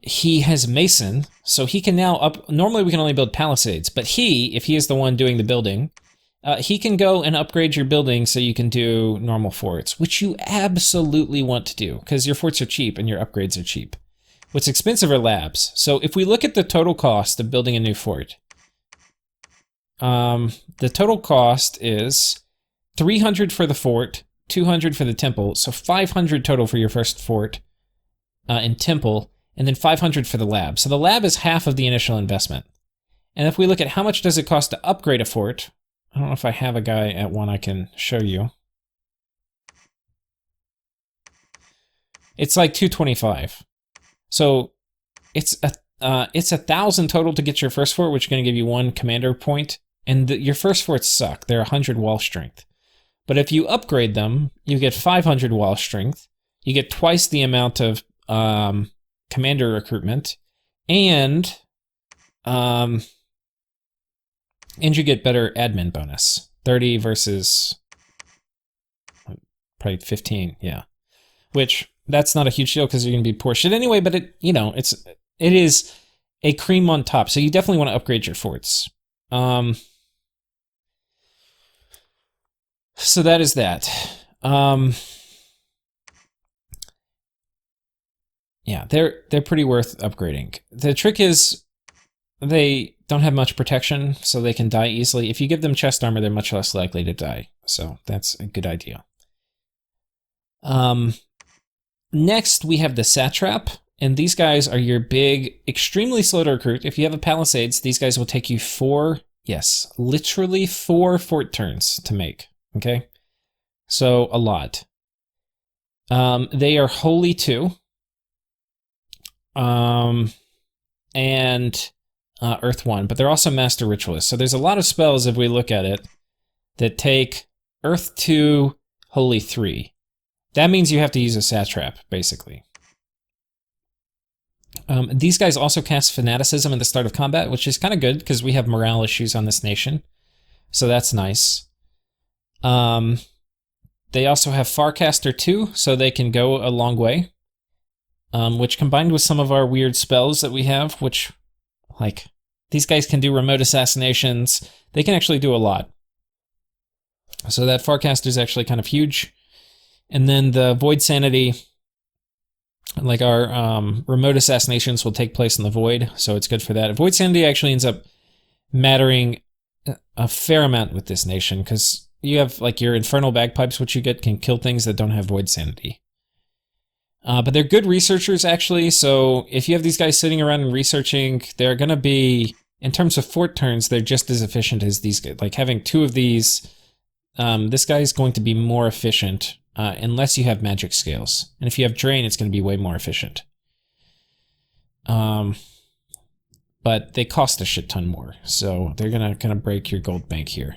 He has Mason, so he can now normally we can only build palisades, but if he is the one doing the building, he can go and upgrade your building so you can do normal forts, which you absolutely want to do, because your forts are cheap and your upgrades are cheap. What's expensive are labs. So if we look at the total cost of building a new fort, the total cost is 300 for the fort, 200 for the temple, so 500 total for your first fort and temple, and then 500 for the lab. So the lab is half of the initial investment. And if we look at how much does it cost to upgrade a fort, I don't know if I have a guy at one I can show you. It's like 225. So it's 1,000 total to get your first fort, which is going to give you 1 commander point. And your first forts suck. They're 100 wall strength. But if you upgrade them, you get 500 wall strength. You get twice the amount of commander recruitment, and you get better admin bonus. 30 versus probably 15, yeah. Which, that's not a huge deal because you're going to be poor shit anyway, but it is a cream on top, so you definitely want to upgrade your forts. So that is that. Yeah, they're pretty worth upgrading. The trick is they don't have much protection, so they can die easily. If you give them chest armor, they're much less likely to die. So that's a good idea. Next, we have the Satrap, and these guys are your big, extremely slow to recruit. If you have a Palisades, these guys will take you 4, yes, literally 4 fort turns to make, okay? So, a lot. They are Holy 2. And Earth 1, but they're also Master Ritualists. So there's a lot of spells, if we look at it, that take Earth 2, Holy 3. That means you have to use a Satrap, basically. These guys also cast Fanaticism at the start of combat, which is kind of good, because we have morale issues on this nation. So that's nice. They also have Farcaster 2, so they can go a long way. Which combined with some of our weird spells that we have, which, like, these guys can do remote assassinations. They can actually do a lot. So that Farcaster is actually kind of huge. And then the Void Sanity, like our remote assassinations will take place in the Void, so it's good for that. Void Sanity actually ends up mattering a fair amount with this nation, because you have, like, your Infernal Bagpipes, which you get can kill things that don't have Void Sanity. But they're good researchers, actually, so if you have these guys sitting around and researching, they're going to be, in terms of fort turns, they're just as efficient as these guys. Like, having 2 of these, this guy is going to be more efficient, unless you have magic scales. And if you have drain, it's going to be way more efficient. But they cost a shit ton more, so they're going to kind of break your gold bank here.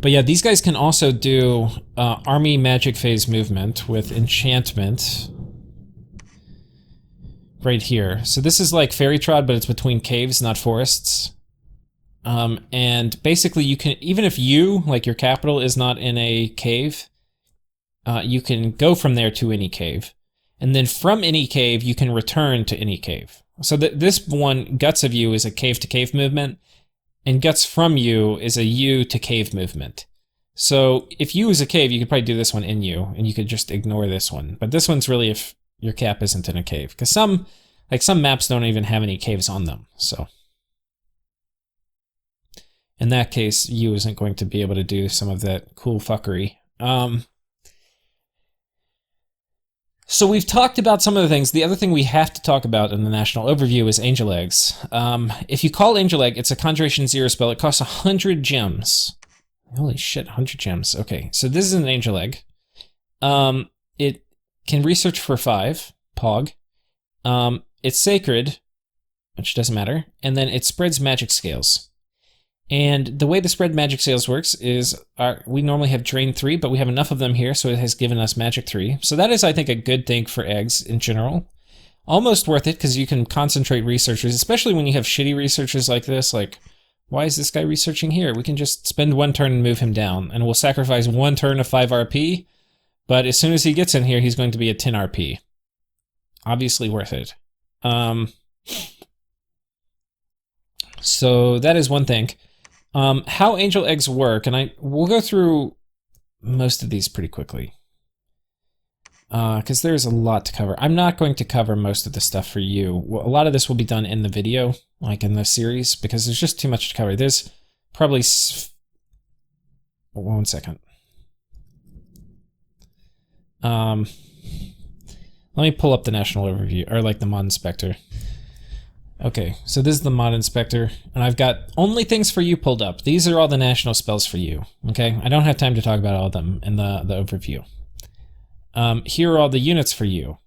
But yeah, these guys can also do army magic phase movement with enchantment right here. So this is like fairy trod, but it's between caves, not forests. And basically you can, even if you, like your capital, is not in a cave, you can go from there to any cave. And then from any cave, you can return to any cave. So this one, Guts of You, is a cave-to-cave movement. And Guts from You is a U to cave movement. So if U is a cave, you could probably do this one in U, and you could just ignore this one. But this one's really if your cap isn't in a cave. Because some maps don't even have any caves on them, so. In that case, U isn't going to be able to do some of that cool fuckery. So we've talked about some of the things. The other thing we have to talk about in the national overview is Angel Eggs. If you call Angel Egg, it's a Conjuration 0 spell. It costs 100 gems. Holy shit, 100 gems. Okay, so this is an Angel Egg. It can research for 5, Pog. It's sacred, which doesn't matter. And then it spreads magic scales. And the way the spread magic scales works is we normally have drain 3, but we have enough of them here, so it has given us magic 3. So that is, I think, a good thing for eggs in general. Almost worth it, because you can concentrate researchers, especially when you have shitty researchers like this. Like, why is this guy researching here? We can just spend 1 turn and move him down, and we'll sacrifice 1 turn of 5 RP, but as soon as he gets in here, he's going to be a 10 RP. Obviously worth it. So that is one thing. How Angel Eggs work, and we'll go through most of these pretty quickly. Because there's a lot to cover. I'm not going to cover most of the stuff for you. Well, a lot of this will be done in the video, like in the series, because there's just too much to cover. There's probably... 1 second. Let me pull up the national overview, or like the mod inspector. Okay, so this is the mod inspector, and I've got only things for you pulled up. These are all the national spells for you, okay? I don't have time to talk about all of them in the overview. Here are all the units for you,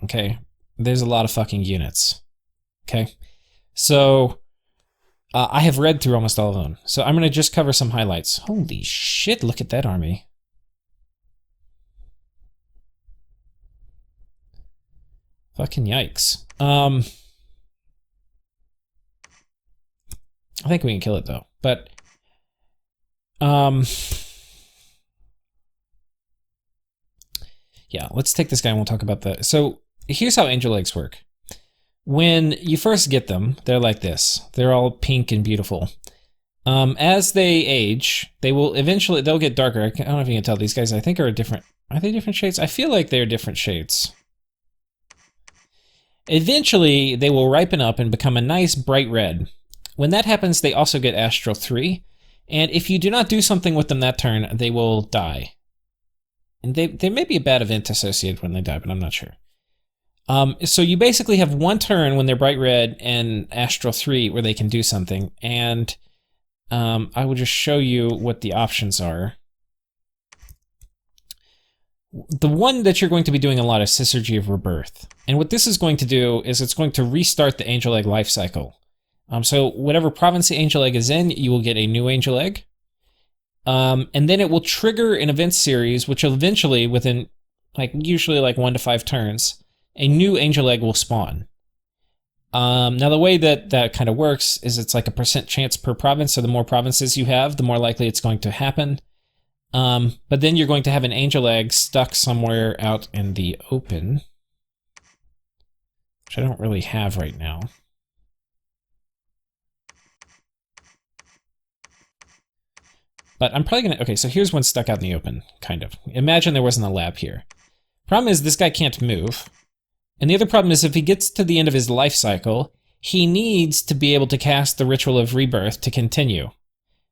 okay? There's a lot of fucking units, okay? So, I have read through almost all of them, so I'm going to just cover some highlights. Holy shit, look at that army. Fucking yikes. I think we can kill it though, but yeah, let's take this guy and we'll talk about that. So here's how Angel Eggs work. When you first get them, they're like this. They're all pink and beautiful. As they age, they'll get darker. I don't know if you can tell, these guys I think are different. Are they different shades? I feel like they're different shades. Eventually, they will ripen up and become a nice bright red. When that happens, they also get Astral 3, and if you do not do something with them that turn, they will die. And there may be a bad event associated when they die, but I'm not sure. So you basically have 1 turn when they're bright red and Astral 3 where they can do something, and I will just show you what the options are. The one that you're going to be doing a lot is Syzygy of Rebirth. And what this is going to do is it's going to restart the Angel Egg life cycle. So whatever province the Angel Egg is in, you will get a new Angel Egg. And then it will trigger an event series, which will eventually, within usually 1 to 5 turns, a new Angel Egg will spawn. Now the way that kind of works is it's like a % chance per province, so the more provinces you have, the more likely it's going to happen. But then you're going to have an Angel Egg stuck somewhere out in the open, which I don't really have right now. But I'm probably gonna, okay, so here's one stuck out in the open, kind of. Imagine there wasn't a lab here. Problem is this guy can't move. And the other problem is if he gets to the end of his life cycle, he needs to be able to cast the Ritual of Rebirth to continue.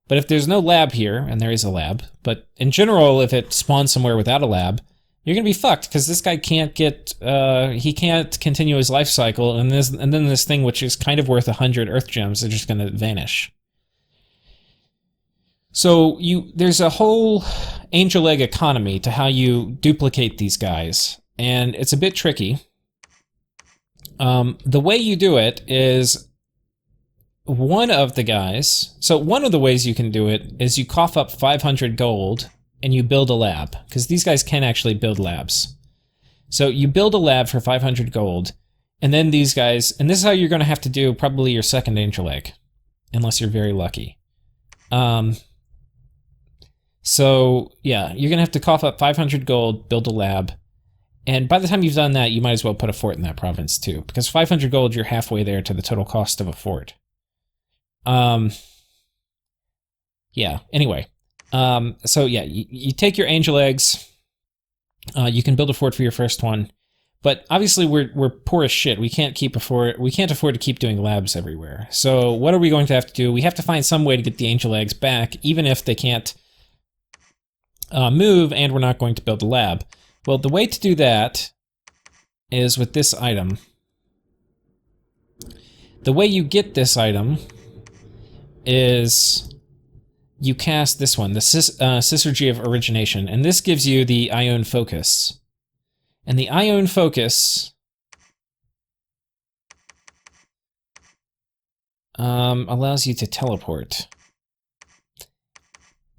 But if there's no lab here, and there is a lab, but in general, if it spawns somewhere without a lab, you're gonna be fucked, because this guy can't get, he can't continue his life cycle, and then this thing, which is kind of worth 100 Earth Gems, are just gonna vanish. So there's a whole angel egg economy to how you duplicate these guys, and it's a bit tricky. The way you do it is one of the guys, so one of the ways you can do it is you cough up 500 gold and you build a lab, because these guys can actually build labs. So you build a lab for 500 gold, and then these guys, and this is how you're going to have to do probably your second angel egg, unless you're very lucky. So yeah, you're going to have to cough up 500 gold, build a lab, and by the time you've done that, you might as well put a fort in that province too, because 500 gold, you're halfway there to the total cost of a fort. Yeah, anyway. So yeah, you take your angel eggs, you can build a fort for your first one, but obviously we're poor as shit. We can't afford to keep doing labs everywhere. So what are we going to have to do? We have to find some way to get the angel eggs back, even if they can't move, and we're not going to build a lab. Well, the way to do that is with this item. The way you get this item is you cast this one, the Syzygy of Origination, and this gives you the Ion Focus. And the Ion Focus allows you to teleport.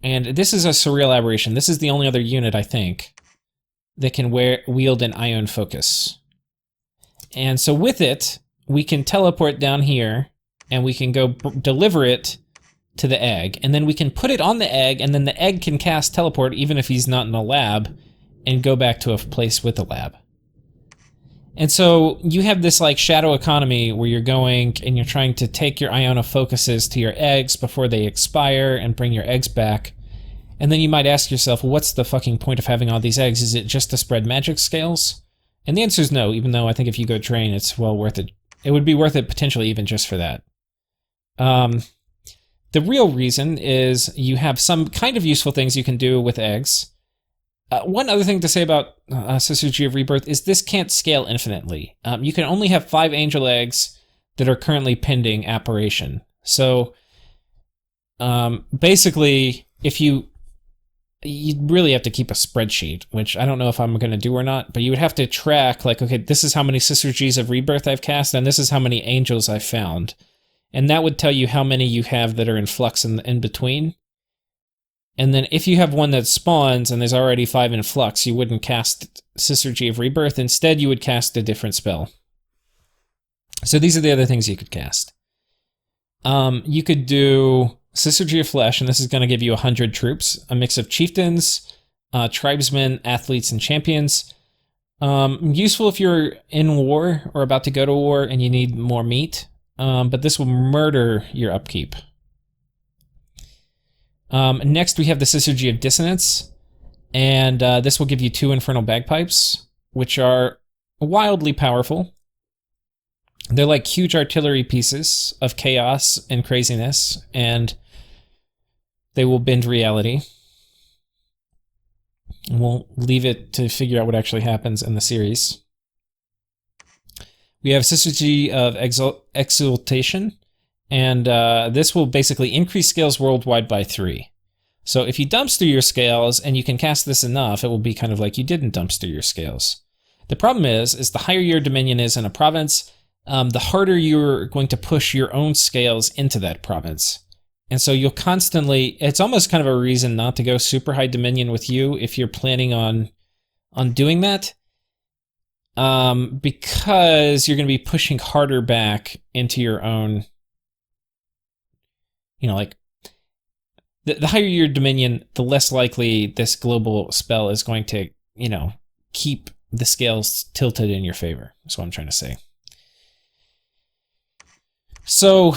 And this is a surreal aberration. This is the only other unit, I think, that can wield an Ion Focus. And so with it, we can teleport down here, and we can go deliver it to the egg, and then we can put it on the egg, and then the egg can cast teleport even if he's not in a lab, and go back to a place with a lab. And so you have this like shadow economy where you're going and you're trying to take your Iona focuses to your eggs before they expire and bring your eggs back. And then you might ask yourself, well, what's the fucking point of having all these eggs? Is it just to spread magic scales? And the answer is no, even though I think if you go train, it's well worth it. It would be worth it potentially even just for that. The real reason is you have some kind of useful things you can do with eggs. One other thing to say about Syzygy of Rebirth is this can't scale infinitely. You can only have 5 angel eggs that are currently pending apparition. So basically, if you really have to keep a spreadsheet, which I don't know if I'm going to do or not, but you would have to track, like, okay, this is how many Syzygys of Rebirth I've cast, and this is how many angels I've found. And that would tell you how many you have that are in flux in between. And then if you have one that spawns and there's already 5 in flux, you wouldn't cast Syzygy of Rebirth. Instead, you would cast a different spell. So these are the other things you could cast. You could do Syzygy of Flesh, and this is going to give you 100 troops. A mix of chieftains, tribesmen, athletes, and champions. Useful if you're in war or about to go to war and you need more meat. But this will murder your upkeep. Next, we have the Syzygy of Dissonance, and this will give you 2 Infernal Bagpipes, which are wildly powerful. They're like huge artillery pieces of chaos and craziness, and they will bend reality. And we'll leave it to figure out what actually happens in the series. We have Syzygy of Exultation, and this will basically increase scales worldwide by 3. So if you dumpster your scales and you can cast this enough, it will be kind of like you didn't dumpster your scales. The problem is the higher your dominion is in a province, the harder you're going to push your own scales into that province. And so you'll constantly, it's almost kind of a reason not to go super high dominion with you if you're planning on doing that. Because you're going to be pushing harder back into your own, like, the higher your dominion, the less likely this global spell is going to, keep the scales tilted in your favor. That's what I'm trying to say. So,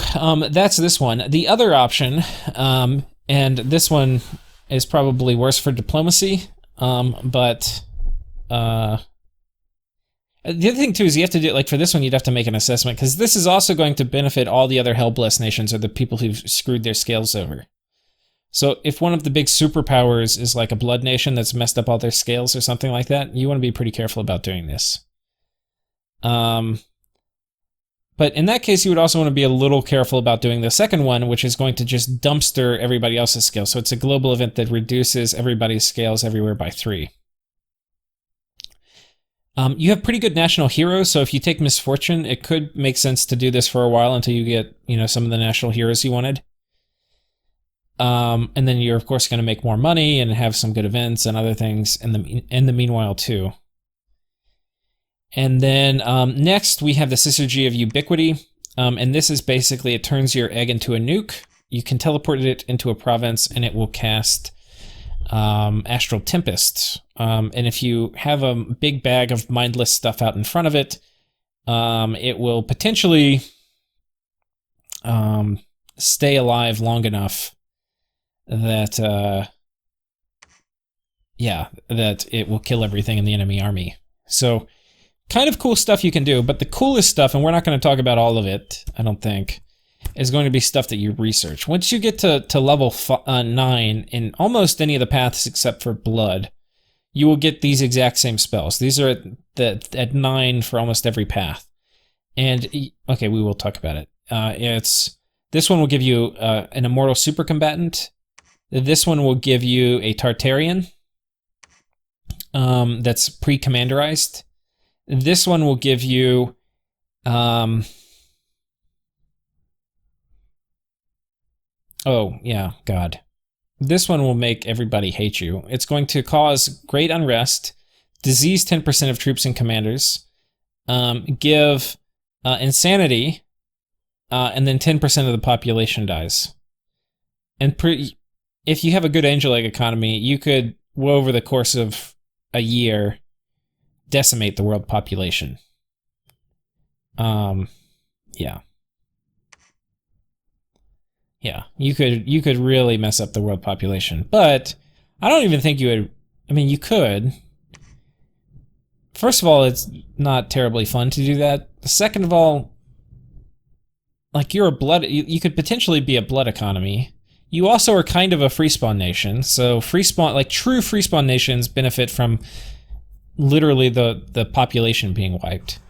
that's this one. The other option, and this one is probably worse for diplomacy, but the other thing, too, is you have to do, like, for this one, you'd have to make an assessment, because this is also going to benefit all the other Hellblessed nations or the people who've screwed their scales over. So if one of the big superpowers is like a blood nation that's messed up all their scales or something like that, you want to be pretty careful about doing this. But in that case, you would also want to be a little careful about doing the second one, which is going to just dumpster everybody else's scales. So it's a global event that reduces everybody's scales everywhere by 3. You have pretty good national heroes, so if you take Misfortune, it could make sense to do this for a while until you get, some of the national heroes you wanted. And then you're, of course, going to make more money and have some good events and other things in the meanwhile, too. And then next, we have the Syzygy of Ubiquity. And this is basically, it turns your egg into a nuke. You can teleport it into a province, and it will cast Astral Tempest. And if you have a big bag of mindless stuff out in front of it, it will potentially stay alive long enough that that it will kill everything in the enemy army. So kind of cool stuff you can do, but the coolest stuff, and we're not going to talk about all of it, I don't think, is going to be stuff that you research. Once you get to level 9 in almost any of the paths except for Blood, you will get these exact same spells. These are at 9 for almost every path. And, okay, we will talk about it. This one will give you an Immortal Super Combatant. This one will give you a Tartarian that's pre-commanderized. This one will give you oh, yeah, God. This one will make everybody hate you. It's going to cause great unrest, disease 10% of troops and commanders, give insanity, and then 10% of the population dies. And if you have a good angel egg economy, you could, over the course of a year, decimate the world population. Yeah. Yeah, you could really mess up the world population. But I don't even think you would. I mean, you could. First of all, it's not terribly fun to do that. Second of all, like, you're a blood, you could potentially be a blood economy. You also are kind of a free spawn nation, so free spawn, like true free spawn nations benefit from literally the population being wiped.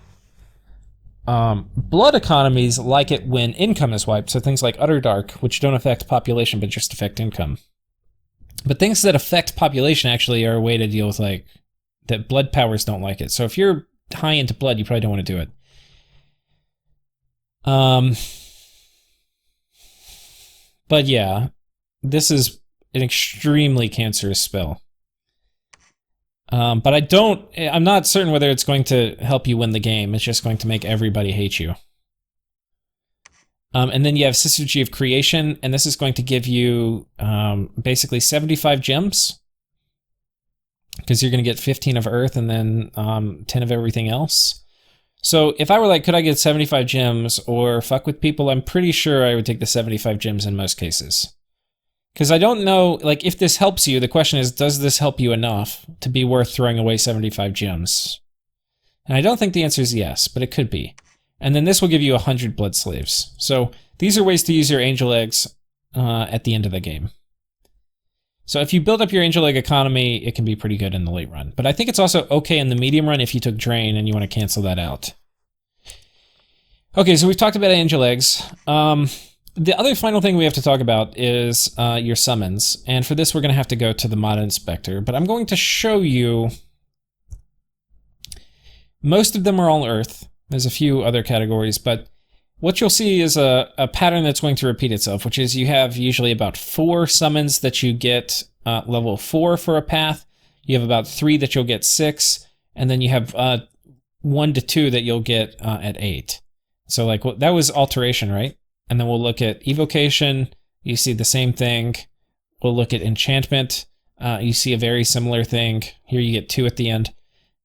Blood economies like it when income is wiped, so things like Utterdark, which don't affect population but just affect income. But things that affect population actually are a way to deal with, like, that blood powers don't like it. So if you're high into blood, you probably don't want to do it. But yeah, this is an extremely cancerous spell. But I'm not certain whether it's going to help you win the game. It's just going to make everybody hate you. And then you have Syzygy of Creation, and this is going to give you basically 75 gems. Because you're going to get 15 of Earth and then 10 of everything else. So if I were like, could I get 75 gems or fuck with people, I'm pretty sure I would take the 75 gems in most cases. Because I don't know, like, if this helps you, the question is, does this help you enough to be worth throwing away 75 gems? And I don't think the answer is yes, but it could be. And then this will give you 100 blood slaves. So these are ways to use your angel eggs at the end of the game. So if you build up your angel egg economy, it can be pretty good in the late run. But I think it's also okay in the medium run if you took Drain and you want to cancel that out. Okay, so we've talked about angel eggs. The other final thing we have to talk about is your summons. And for this, we're going to have to go to the Mod Inspector. But I'm going to show you... Most of them are all Earth. There's a few other categories, but what you'll see is a pattern that's going to repeat itself, which is you have usually about 4 summons that you get level 4 for a path. You have about 3 that you'll get 6, and then you have 1 to 2 that you'll get at 8. So like that was Alteration, right? And then we'll look at Evocation. You see the same thing. We'll look at Enchantment. You see a very similar thing. Here you get 2 at the end.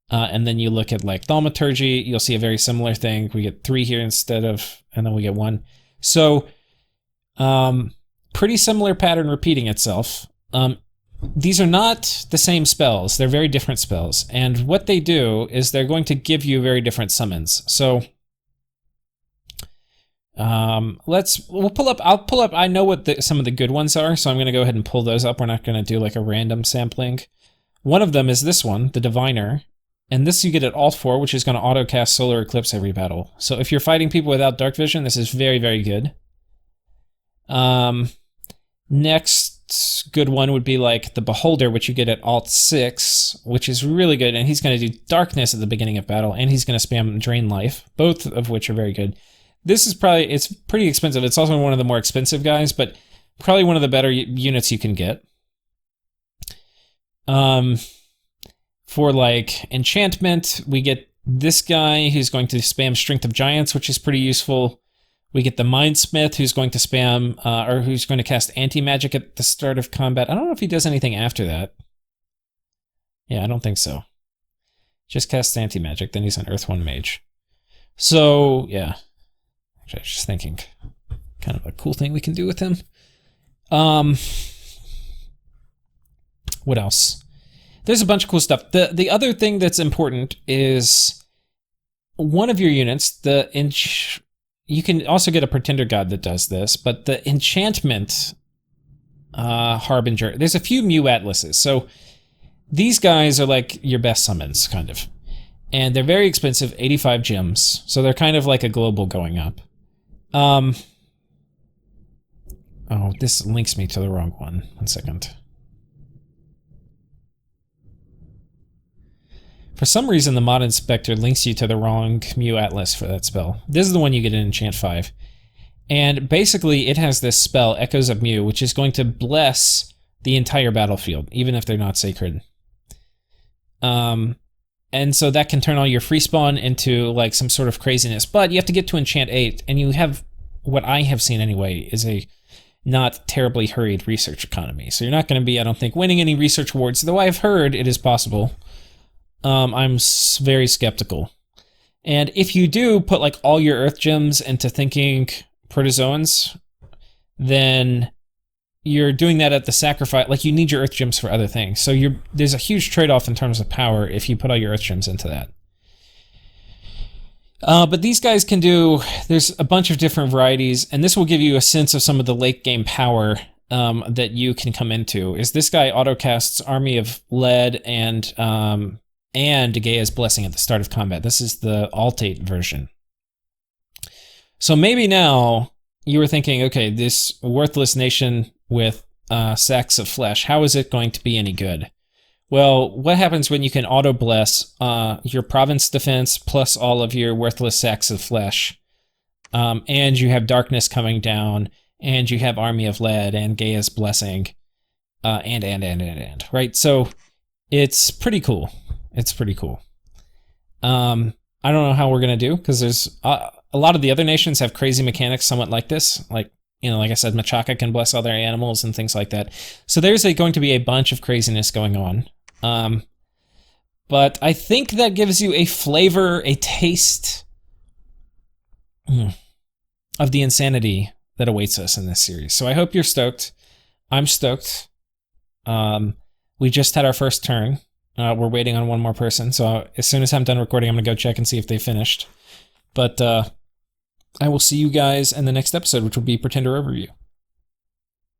And then you look at like Thaumaturgy. You'll see a very similar thing. We get 3 here instead of, and then we get 1. So pretty similar pattern repeating itself. These are not the same spells. They're very different spells. And what they do is they're going to give you very different summons. So We'll pull up. I'll pull up. I know what some of the good ones are, so I'm going to go ahead and pull those up. We're not going to do like a random sampling. One of them is this one, the Diviner. And this you get at Alt 4, which is going to auto-cast Solar Eclipse every battle. So if you're fighting people without Dark Vision, this is very, very good. Next good one would be like the Beholder, which you get at Alt 6, which is really good. And he's going to do Darkness at the beginning of battle, and he's going to spam Drain Life, both of which are very good. This is probably, it's pretty expensive. It's also one of the more expensive guys, but probably one of the better units you can get. For like Enchantment, we get this guy who's going to spam Strength of Giants, which is pretty useful. We get the Mindsmith, who's going to spam, or who's going to cast Anti-Magic at the start of combat. I don't know if he does anything after that. Yeah, I don't think so. Just casts Anti-Magic, then he's an Earth 1 Mage. So, yeah. Actually, I was just thinking, kind of a cool thing we can do with him. What else? There's a bunch of cool stuff. The other thing that's important is one of your units, you can also get a Pretender God that does this, but the Enchantment Harbinger, there's a few Mew Atlases. So these guys are like your best summons, kind of. And they're very expensive, 85 gems. So they're kind of like a global going up. Oh, this links me to the wrong one. 1 second. For some reason, the Mod Inspector links you to the wrong Mew Atlas for that spell. This is the one you get in Enchant 5. And basically, it has this spell, Echoes of Mew, which is going to bless the entire battlefield, even if they're not sacred. And so that can turn all your free spawn into like some sort of craziness. But you have to get to Enchant 8, and you have, what I have seen anyway, is a not terribly hurried research economy. So you're not going to be, I don't think, winning any research awards, though I've heard it is possible. I'm very skeptical. And if you do put like all your Earth gems into thinking protozoans, then you're doing that at the sacrifice. Like, you need your Earth gems for other things. So there's a huge trade-off in terms of power if you put all your Earth gems into that. But these guys can do, there's a bunch of different varieties, and this will give you a sense of some of the late game power that you can come into. Is this guy autocasts Army of Lead and Gaia's Blessing at the start of combat. This is the Alt-8 version. So maybe now you were thinking, okay, this worthless nation with sacks of flesh, how is it going to be any good? Well, what happens when you can auto-bless your province defense plus all of your worthless sacks of flesh, and you have darkness coming down, and you have Army of Lead and Gaia's Blessing, and, right? So it's pretty cool. It's pretty cool. I don't know how we're going to do, because there's a lot of the other nations have crazy mechanics somewhat like this. Like, you know, like I said, Machaka can bless all their animals and things like that. So there's going to be a bunch of craziness going on. But I think that gives you a flavor, a taste of the insanity that awaits us in this series. So I hope you're stoked. I'm stoked. We just had our first turn. We're waiting on one more person, so as soon as I'm done recording, I'm going to go check and see if they finished. But I will see you guys in the next episode, which will be Pretender Overview.